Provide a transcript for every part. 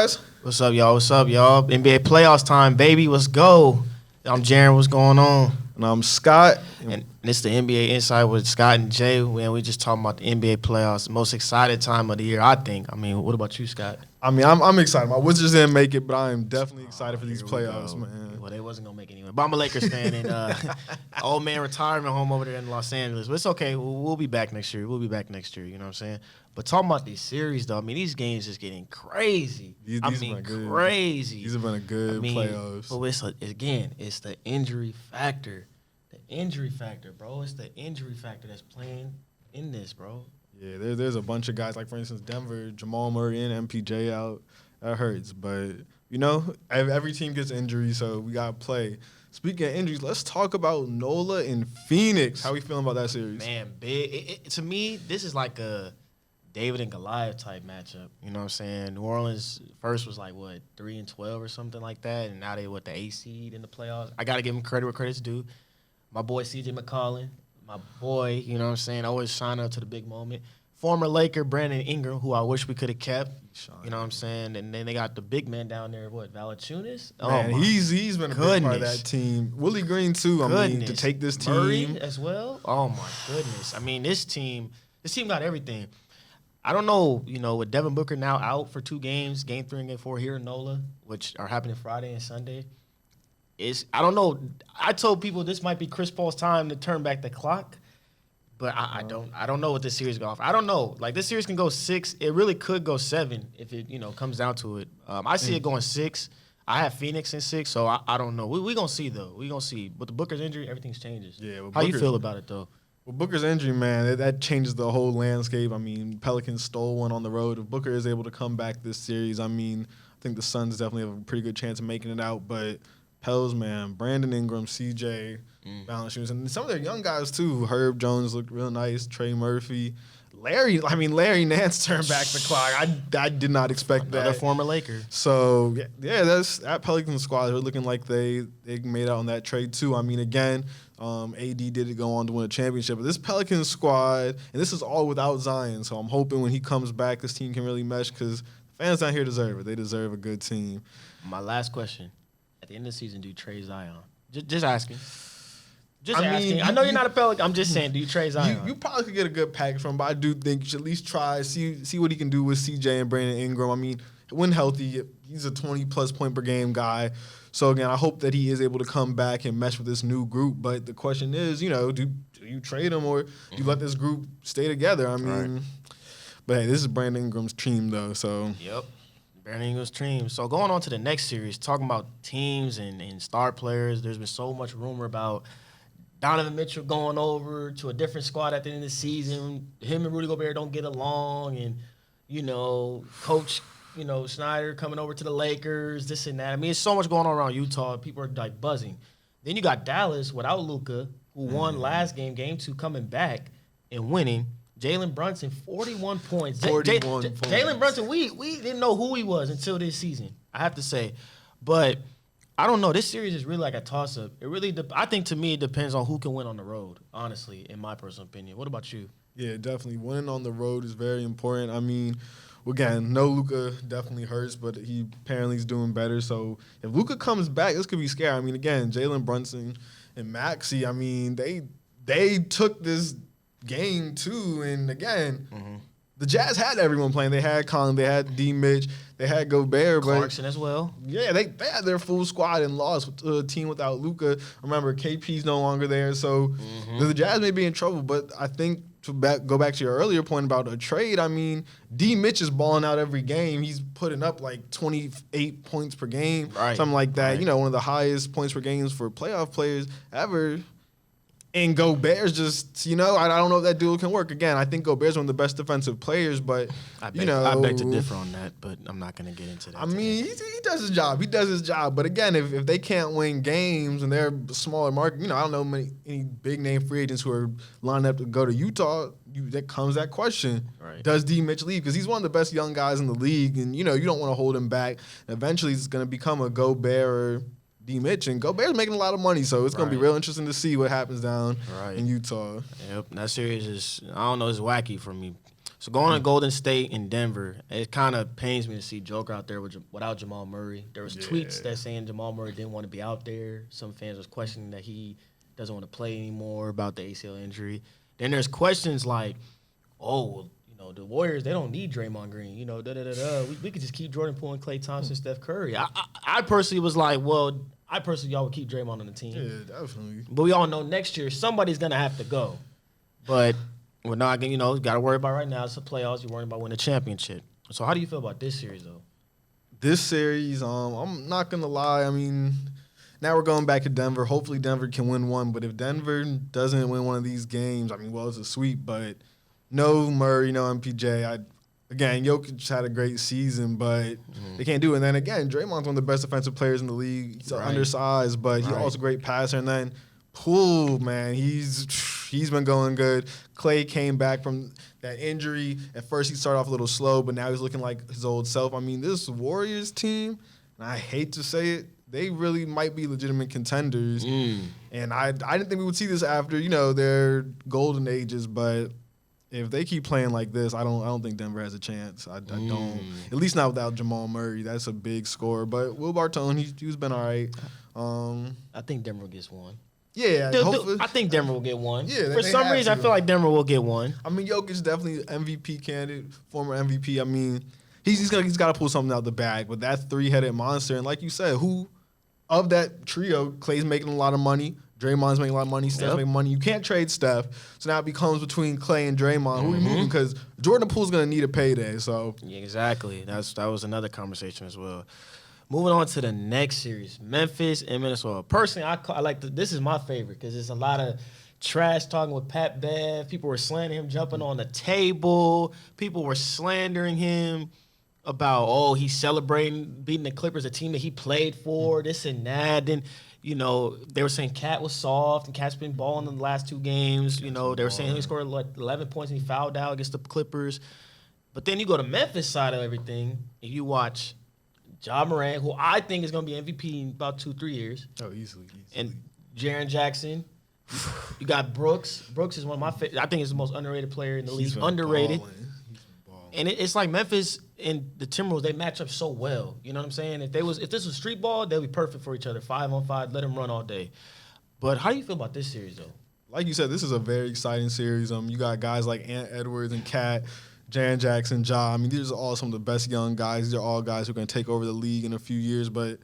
guys? What's up, y'all? What's up, y'all? NBA playoffs time, baby. Let's go. I'm Jerin. What's going on? And I'm Scott. And it's the NBA Insight with Scott and Jay. We just talking about the NBA playoffs. The most excited time of the year, I think. I mean, what about you, Scott? I mean, I'm excited. My Wizards didn't make it, but I am definitely excited for these playoffs, man. Well, they wasn't going to make it anyway. But I'm a Lakers fan, and old man retirement home over there in Los Angeles. But it's okay. We'll be back next year. You know what I'm saying? But talking about these series, though, I mean, these games just getting crazy. These crazy. These have been a good playoffs. But it's the injury factor. The injury factor, bro. It's the injury factor that's playing in this, bro. Yeah, there's a bunch of guys, like, for instance, Denver, Jamal Murray and MPJ out. That hurts. But, you know, every team gets injuries, so we got to play. Speaking of injuries, let's talk about Nola in Phoenix. How we feeling about that series? Man, big. To me, this is like a David and Goliath type matchup. You know what I'm saying? New Orleans first was like, 3-12 or something like that, and now they the 8th seed in the playoffs. I got to give them credit where credit's due. My boy C.J. McCollum, my boy, you know what I'm saying, always shine up to the big moment. Former Laker Brandon Ingram, who I wish we could have kept. You know what I'm saying? And then they got the big man down there, Valanciunas? Man, he's been a big part of that team. Willie Green, too, I mean, to take this team. Murray as well? Oh, my goodness. I mean, this team got everything. I don't know, with Devin Booker now out for 2 games, Game 3 and Game 4 here in NOLA, which are happening Friday and Sunday. I don't know. I told people this might be Chris Paul's time to turn back the clock, but I don't know what this series go off. I don't know. Like, this series can go 6. It really could go 7 if it comes down to it. I see it going 6. I have Phoenix in 6, so I don't know. We gonna see though. We gonna see. But the Booker's injury, everything changes. Yeah. How you feel about it though? Well, Booker's injury, man, that changes the whole landscape. I mean, Pelicans stole one on the road. If Booker is able to come back this series, I mean, I think the Suns definitely have a pretty good chance of making it out. But Pels, man, Brandon Ingram, CJ, Valanciunas, and some of their young guys too. Herb Jones looked real nice. Trey Murphy. Larry Nance turned back the clock. I did not expect that. Another former Laker. So, yeah, that Pelicans squad, they're looking like they made out on that trade too. I mean, again, AD did go on to win a championship. But this Pelicans squad, and this is all without Zion, so I'm hoping when he comes back, this team can really mesh because fans down here deserve it. They deserve a good team. My last question. At the end of the season, do you trade Zion? Just asking. I know you're not a Pelican. I'm just saying, do you trade Zion? You probably could get a good package from him, but I do think you should at least try, see what he can do with CJ and Brandon Ingram. I mean, when healthy, he's a 20-plus point per game guy. So, again, I hope that he is able to come back and mesh with this new group. But the question is, do you trade him or do you let this group stay together? I mean, but hey, this is Brandon Ingram's team, though. So Yep. Brandon Ingram's team. So going on to the next series, talking about teams and star players, there's been so much rumor about Donovan Mitchell going over to a different squad at the end of the season. Him and Rudy Gobert don't get along, and Coach Snyder coming over to the Lakers, this and that. I mean, it's so much going on around Utah. People are like buzzing. Then you got Dallas without Luka, who won last game, Game 2, coming back and winning. Jalen Brunson, 41 points. 41 points. Jalen Brunson, we didn't know who he was until this season, I have to say. But I don't know. This series is really like a toss-up. It really, I think to me, it depends on who can win on the road, honestly, in my personal opinion. What about you? Yeah, definitely. Winning on the road is very important. I mean, again, no Luka definitely hurts, but he apparently is doing better. So if Luka comes back, this could be scary. I mean, again, Jalen Brunson and Maxey, I mean, they took this game too, and again, the Jazz had everyone playing. They had Collin, they had D. Mitch, they had Gobert, Clarkson as well. Yeah, they had their full squad and lost to a team without Luka. Remember, KP's no longer there, so the Jazz may be in trouble. But I think to go back to your earlier point about a trade, I mean, D. Mitch is balling out every game. He's putting up like 28 points per game, something like that. Right. One of the highest points per games for playoff players ever. And Gobert's just, I don't know if that duo can work. Again, I think Gobert's one of the best defensive players, but, I beg to differ on that, but I'm not going to get into that. I mean, he does his job. He does his job. But, again, if they can't win games and they're a smaller market, I don't know any big-name free agents who are lining up to go to Utah, that comes that question. Right. Does D. Mitch leave? Because he's one of the best young guys in the league, and, you don't want to hold him back. And eventually, it's going to become a Gobert or D. Mitch, and Gobert's making a lot of money, so it's going to be real interesting to see what happens down in Utah. Yep, that series is, I don't know, it's wacky for me. So going to Golden State and Denver, it kind of pains me to see Joker out there without Jamal Murray. There was tweets that saying Jamal Murray didn't want to be out there. Some fans was questioning that he doesn't want to play anymore about the ACL injury. Then there's questions like, oh, the Warriors, they don't need Draymond Green. We could just keep Jordan Poole and Klay Thompson, Steph Curry. I personally was like, well, y'all would keep Draymond on the team. Yeah, definitely. But we all know next year somebody's going to have to go. But we're not going to, got to worry about right now. It's the playoffs. You're worrying about winning a championship. So how do you feel about this series, though? This series, I'm not going to lie. I mean, now we're going back to Denver. Hopefully Denver can win one. But if Denver doesn't win one of these games, I mean, well, it's a sweep. But no Murray, no MPJ. Again, Jokic had a great season, but they can't do it. And then, again, Draymond's one of the best defensive players in the league. He's undersized, but he's also a great passer. And then Poole, man, he's been going good. Klay came back from that injury. At first, he started off a little slow, but now he's looking like his old self. I mean, this Warriors team, and I hate to say it, they really might be legitimate contenders. And I didn't think we would see this after, their golden ages, but if they keep playing like this, I don't think Denver has a chance. I don't. At least not without Jamal Murray. That's a big score. But Will Barton, he's been all right. I think Denver gets one. Yeah, I think Denver will get one. Yeah, for some reason, I feel like Denver will get one. I mean, Jokic's definitely MVP candidate, former MVP. I mean, he's got to pull something out the bag. But that three-headed monster, and like you said, who of that trio? Klay's making a lot of money. Draymond's making a lot of money. Steph's making money. You can't trade Steph. So now it becomes between Klay and Draymond. Who are we moving? Because Jordan Poole's going to need a payday. So yeah, exactly. That was another conversation as well. Moving on to the next series, Memphis and Minnesota. Personally, I like this is my favorite because there's a lot of trash talking with Pat Bev. People were slandering him, jumping on the table. People were slandering him about, he's celebrating beating the Clippers, a team that he played for, this and that. And, they were saying Cat was soft and Cat's been balling in the last two games. They were saying he scored like 11 points and he fouled out against the Clippers. But then you go to Memphis side of everything and you watch Ja Morant, who I think is going to be MVP in about 2-3 years. Oh, easily. And Jerin Jackson. You got Brooks. Brooks is one of my favorite. I think he's the most underrated player in the league. Underrated. And it's like Memphis and the Timberwolves, they match up so well. You know what I'm saying? If this was street ball, they'd be perfect for each other. 5-on-5, let them run all day. But how do you feel about this series, though? Like you said, this is a very exciting series. You got guys like Ant Edwards and Cat, Jaren Jackson, Ja. I mean, these are all some of the best young guys. These are all guys who are going to take over the league in a few years. But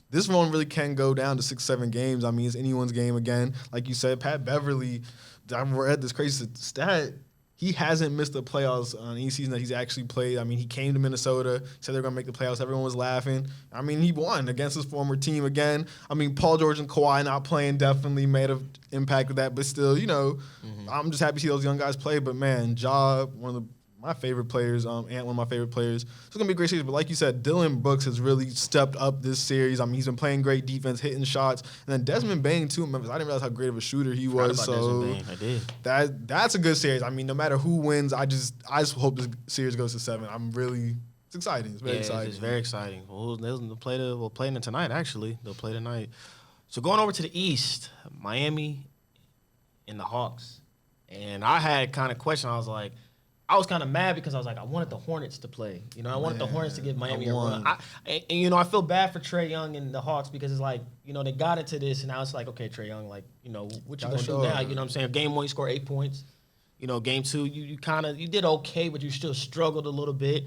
this one really can go down to 6-7 games. I mean, it's anyone's game again. Like you said, Pat Beverly, I've read this crazy stat. He hasn't missed the playoffs on any season that he's actually played. I mean, he came to Minnesota, said they're going to make the playoffs. Everyone was laughing. I mean, he won against his former team again. I mean, Paul George and Kawhi not playing definitely made an impact with that. But still, I'm just happy to see those young guys play. But, man, Ja, one of my favorite players, Ant, one of my favorite players. It's going to be a great series. But like you said, Dylan Brooks has really stepped up this series. I mean, he's been playing great defense, hitting shots. And then Desmond Bane, too, in Memphis. I didn't realize how great of a shooter he was. So I did. That's a good series. I mean, no matter who wins, I just hope this series goes to 7. It's exciting. It's very exciting. It's very exciting. We'll play them tonight, actually. They'll play tonight. So going over to the East, Miami and the Hawks. And I had kind of question. I was kind of mad because I was like, I wanted the Hornets to play. I wanted the Hornets to give Miami a run. I feel bad for Trae Young and the Hawks because it's like, they got into this and now it's like, okay, Trae Young, like, what you gonna do now? You know what I'm saying? Game 1, you score 8 points. Game 2, you you did okay, but you still struggled a little bit.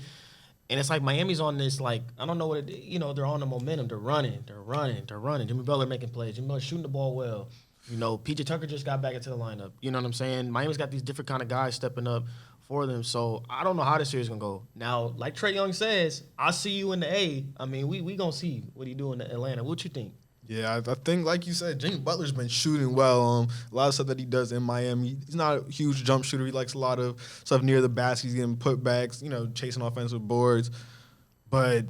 And it's like Miami's on this, like, I don't know what they're on the momentum. They're running. Jimmy Butler making plays. Jimmy Butler shooting the ball well. PJ Tucker just got back into the lineup. You know what I'm saying? Miami's got these different kind of guys stepping up for them. So I don't know how this series is going to go. Now, like Trae Young says, I see you in the A. I mean, we going to see what he do in Atlanta. What you think? Yeah, I think, like you said, Jimmy Butler's been shooting well. A lot of stuff that he does in Miami. He's not a huge jump shooter. He likes a lot of stuff near the basket. He's getting putbacks, chasing offensive boards. But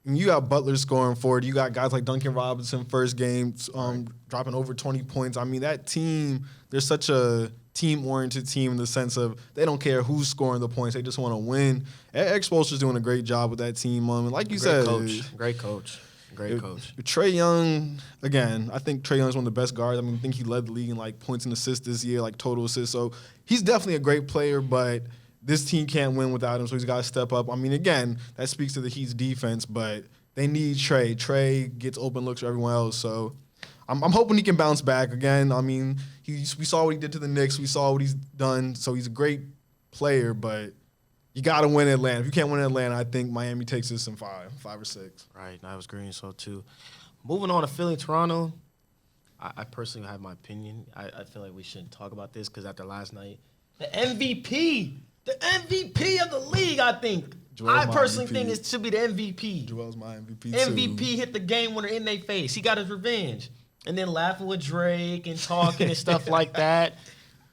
you got Butler scoring 40. You got guys like Duncan Robinson, first game, dropping over 20 points. I mean, that team, they're such a team-oriented team in the sense of they don't care who's scoring the points. They just want to win. Eric Spoelstra's doing a great job with that team. Like you said. Great coach. Trae Young, again, I think Trae Young is one of the best guards. I think he led the league in, points and assists this year, total assists. So he's definitely a great player, but this team can't win without him, so he's got to step up. I mean, again, that speaks to the Heat's defense, but they need Trey. Trey gets open looks for everyone else, so I'm hoping he can bounce back again. I mean, we saw what he did to the Knicks. We saw what he's done, so he's a great player, but you got to win Atlanta. If you can't win Atlanta, I think Miami takes this in five or six. Right, I was agreeing so too. Moving on to Philly, Toronto, I personally have my opinion. I feel like we shouldn't talk about this because after last night, the MVP of the league, I think. I personally think it should be the MVP. Joel's my MVP too. MVP hit the game winner in their face. He got his revenge. And then laughing with Drake and talking and stuff like that.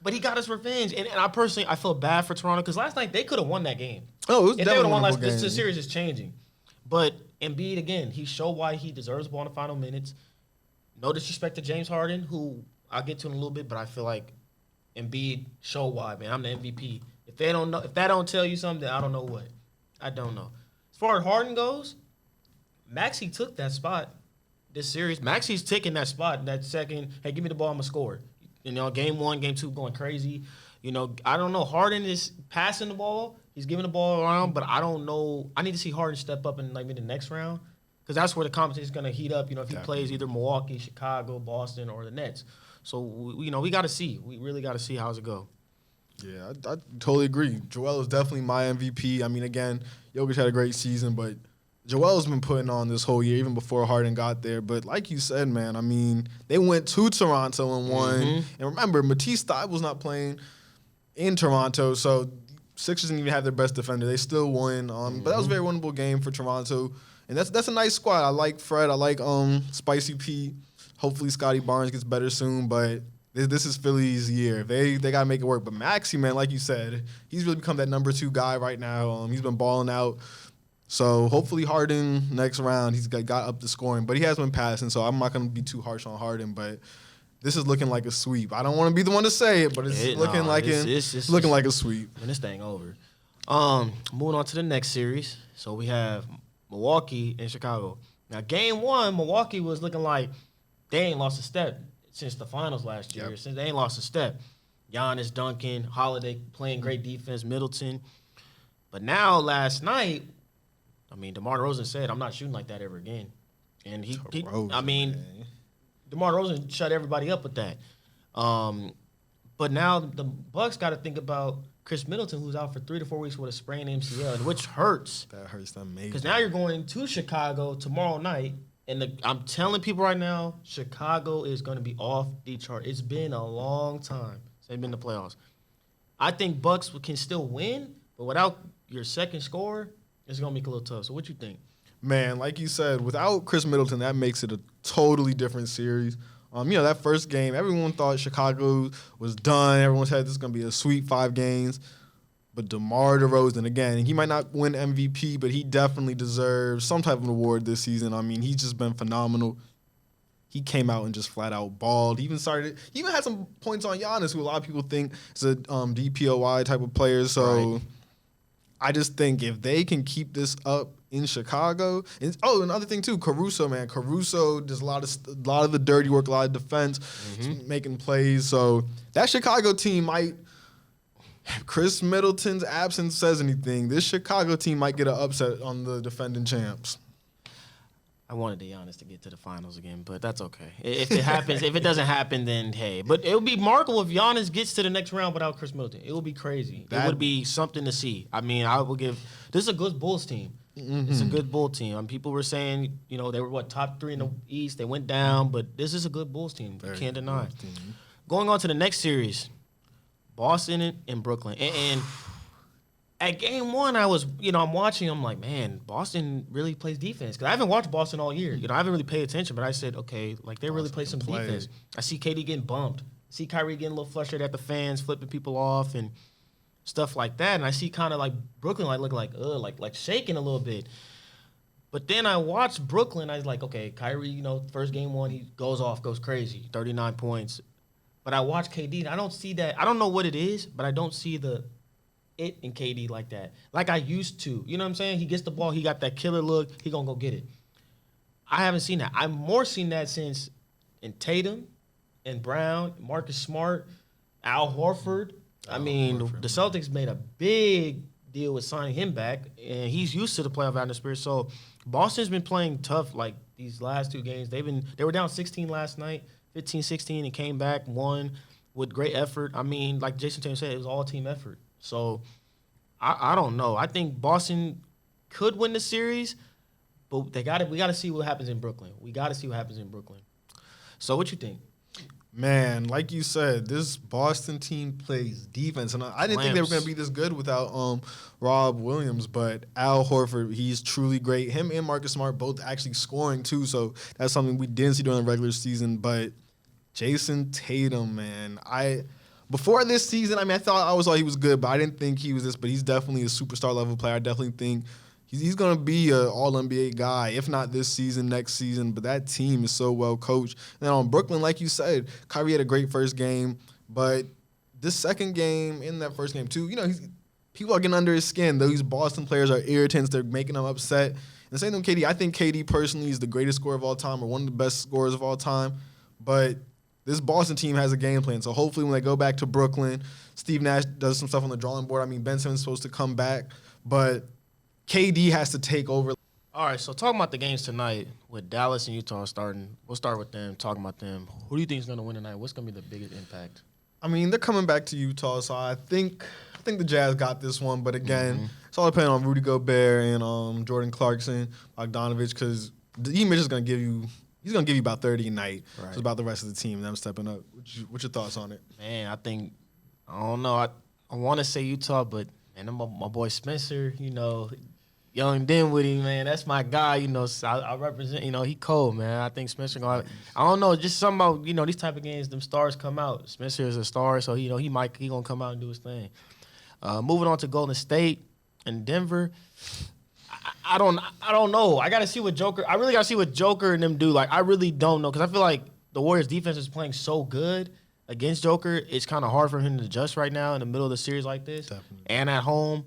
But he got his revenge. And I personally, I feel bad for Toronto because last night they could have won that game. Oh, it was if definitely they would have won last game. The series is changing. But Embiid, again, he showed why he deserves the ball in the final minutes. No disrespect to James Harden, who I'll get to in a little bit, but I feel like Embiid showed why, man. I'm the MVP. If they don't know, if that don't tell you something, I don't know what. I don't know. As far as Harden goes, Maxey took that spot this series. Maxey's taking that spot, that second, hey, give me the ball, I'm going to score. You know, game 1, game 2 going crazy. You know, I don't know. Harden is passing the ball. He's giving the ball around, but I don't know. I need to see Harden step up in like maybe the next round because that's where the competition is going to heat up, you know, if he plays either Milwaukee, Chicago, Boston, or the Nets. So, we got to see. We really got to see how's it go. Yeah, I totally agree. Joel is definitely my MVP. I mean, again, Jokic had a great season, but Joel's been putting on this whole year, even before Harden got there. But like you said, man, I mean, they went to Toronto and won. And remember, Matisse Thybulle was not playing in Toronto, so Sixers didn't even have their best defender. They still won. But that was a very winnable game for Toronto. And that's a nice squad. I like Fred. I like Spicy P. Hopefully Scotty Barnes gets better soon, but this is Philly's year. They got to make it work. But Maxey, man, like you said, he's really become that number 2 guy right now. He's been balling out. So hopefully Harden next round, he's got up the scoring. But he has been passing, so I'm not going to be too harsh on Harden. But this is looking like a sweep. I don't want to be the one to say it, but it's looking like a sweep. And this thing over. Moving on to the next series. So we have Milwaukee and Chicago. Now, game 1, Milwaukee was looking like they ain't lost a step since the finals last year. Yep. Since they ain't lost a step. Giannis, Duncan, Holiday playing great defense, Middleton. But now, last night, I mean, DeMar DeRozan said, I'm not shooting like that ever again. And DeMar DeRozan shut everybody up with that. But now the Bucks got to think about Chris Middleton, who's out for 3 to 4 weeks with a sprained MCL, which hurts. That hurts them major. Because now you're going to Chicago tomorrow night, and I'm telling people right now, Chicago is going to be off the chart. It's been a long time since they've been in the playoffs. I think Bucks can still win, but without your second scorer, it's going to make it a little tough. So what you think? Man, like you said, without Chris Middleton, that makes it a totally different series. That first game, everyone thought Chicago was done. Everyone said this is going to be a sweet 5 games. But DeMar DeRozan, again, he might not win MVP, but he definitely deserves some type of award this season. I mean, he's just been phenomenal. He came out and just flat out balled. He even had some points on Giannis, who a lot of people think is a DPOY type of player. So right. I just think if they can keep this up in Chicago, another thing too, Caruso, man. Caruso does a lot of the dirty work, a lot of defense, making plays. So that Chicago team might. If Chris Middleton's absence says anything, this Chicago team might get an upset on the defending champs. I wanted Giannis to get to the finals again, but that's okay. If it happens, if it doesn't happen, then hey. But it would be remarkable if Giannis gets to the next round without Chris Middleton. It would be crazy. It would be something to see. I mean, I will give. This is a good Bulls team. It's a good Bull team. People were saying, they were top 3 in the East. They went down, but this is a good Bulls team. You can't deny. Going on to the next series. Boston and Brooklyn. And at game 1, I was, I'm watching. I'm like, man, Boston really plays defense. Because I haven't watched Boston all year. I haven't really paid attention. But I said, okay, like they really play some defense. I see KD getting bumped. I see Kyrie getting a little frustrated at the fans, flipping people off and stuff like that. And I see kind of like Brooklyn look like shaking a little bit. But then I watched Brooklyn. I was like, okay, Kyrie, first game 1, he goes off, goes crazy, 39 points. But I watch KD, and I don't see that. I don't know what it is, but I don't see it in KD like that. Like I used to. You know what I'm saying? He gets the ball. He got that killer look. He going to go get it. I haven't seen that. I've more seen that since in Tatum and Brown, Marcus Smart, Al Horford. I mean, the Celtics made a big deal with signing him back, and he's used to the playoff atmosphere. So Boston's been playing tough like these last 2 games. They were down 16 last night, 15-16, and came back, won with great effort. I mean, like Jason Tatum said, it was all team effort. So I don't know. I think Boston could win the series, but we got to see what happens in Brooklyn. We got to see what happens in Brooklyn. So what you think? Man, like you said, this Boston team plays defense, and I didn't think they were going to be this good without Rob Williams. But Al Horford, he's truly great. Him and Marcus Smart both actually scoring too, so that's something we didn't see during the regular season. But Jason Tatum, man, before this season, I mean, I always thought he was good, but I didn't think he was this. But he's definitely a superstar level player. I definitely think he's going to be an all-NBA guy, if not this season, next season. But that team is so well coached. And then on Brooklyn, like you said, Kyrie had a great first game. But this second game, in that first game too, people are getting under his skin. These Boston players are irritants. They're making him upset. And the same thing with KD. I think KD personally is the greatest scorer of all time or one of the best scorers of all time. But this Boston team has a game plan. So hopefully when they go back to Brooklyn, Steve Nash does some stuff on the drawing board. I mean, Ben Simmons is supposed to come back. But KD has to take over. All right, so talking about the games tonight with Dallas and Utah starting, we'll start with them, talking about them. Who do you think is going to win tonight? What's going to be the biggest impact? I mean, they're coming back to Utah, so I think the Jazz got this one. But again, it's all depending on Rudy Gobert and Jordan Clarkson, Bogdanovich, because Mitch is going to give you about 30 a night. Right. So it's about the rest of the team, them stepping up. What's your thoughts on it? Man, I don't know. I want to say Utah, but man, my boy Spencer, Young Dinwiddie, man, that's my guy. I represent. He cold, man. I think Spencer I don't know, just something about these type of games. Them stars come out. Spencer is a star, so he gonna come out and do his thing. Moving on to Golden State and Denver. I don't know. I gotta see what Joker. I really gotta see what Joker and them do. Like I really don't know because I feel like the Warriors defense is playing so good against Joker. It's kind of hard for him to adjust right now in the middle of the series like this. Definitely. And at home.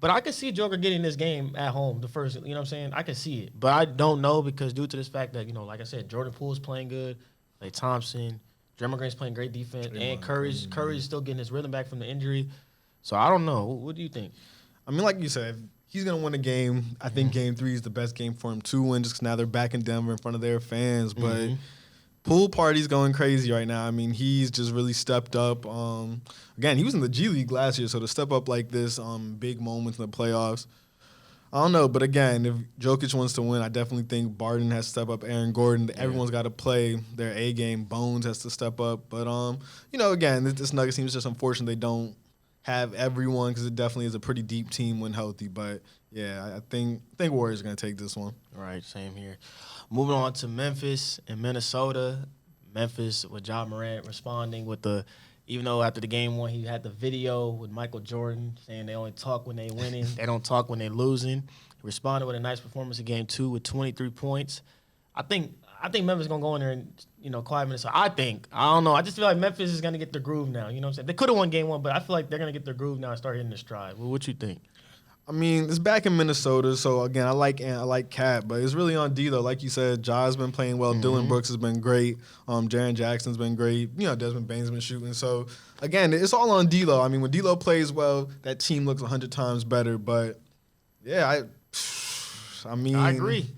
But I could see Joker getting this game at home, the first, you know what I'm saying? I could see it. But I don't know because due to this fact that, like I said, Jordan Poole's playing good, Klay Thompson, Draymond Green's playing great defense, and Curry's still getting his rhythm back from the injury. So I don't know. What do you think? I mean, like you said, he's going to win a game. I think Game 3 is the best game for him to win just because now they're back in Denver in front of their fans. But Poole party's going crazy right now. I mean, he's just really stepped up. Again, he was in the G League last year, so to step up like this, big moments in the playoffs, I don't know. But again, if Jokic wants to win, I definitely think Barton has to step up. Aaron Gordon, everyone's got to play their A game. Bones has to step up. But again, this Nuggets team is just unfortunate they don't have everyone because it definitely is a pretty deep team when healthy. But yeah, I think Warriors are going to take this one. All right, same here. Moving on to Memphis and Minnesota. Memphis with Ja Morant responding with even though after the game one he had the video with Michael Jordan saying they only talk when they winning, they don't talk when they losing. He responded with a nice performance in game 2 with 23 points. I think Memphis is gonna go in there and quiet Minnesota. I don't know. I just feel like Memphis is gonna get their groove now. You know what I'm saying? They could have won game 1, but I feel like they're gonna get their groove now and start hitting their stride. Well, what you think? I mean, it's back in Minnesota, so again, I like Cat, but it's really on D though. Like you said, Ja's been playing well. Dylan Brooks has been great. Jaren Jackson's been great. Desmond Bane's been shooting. So again, it's all on D-Lo. I mean, when D-Lo plays well, that team looks 100 times better. But yeah, I mean, I agree.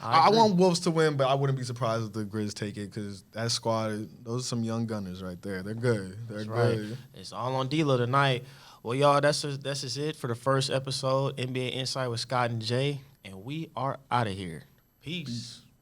I want Wolves to win, but I wouldn't be surprised if the Grizz take it because that squad, those are some young gunners right there. They're good. They're good. Right. It's all on D-Lo tonight. Well, y'all, that's just it for the first episode, NBA Insight with Scott and Jay, and we are out of here. Peace.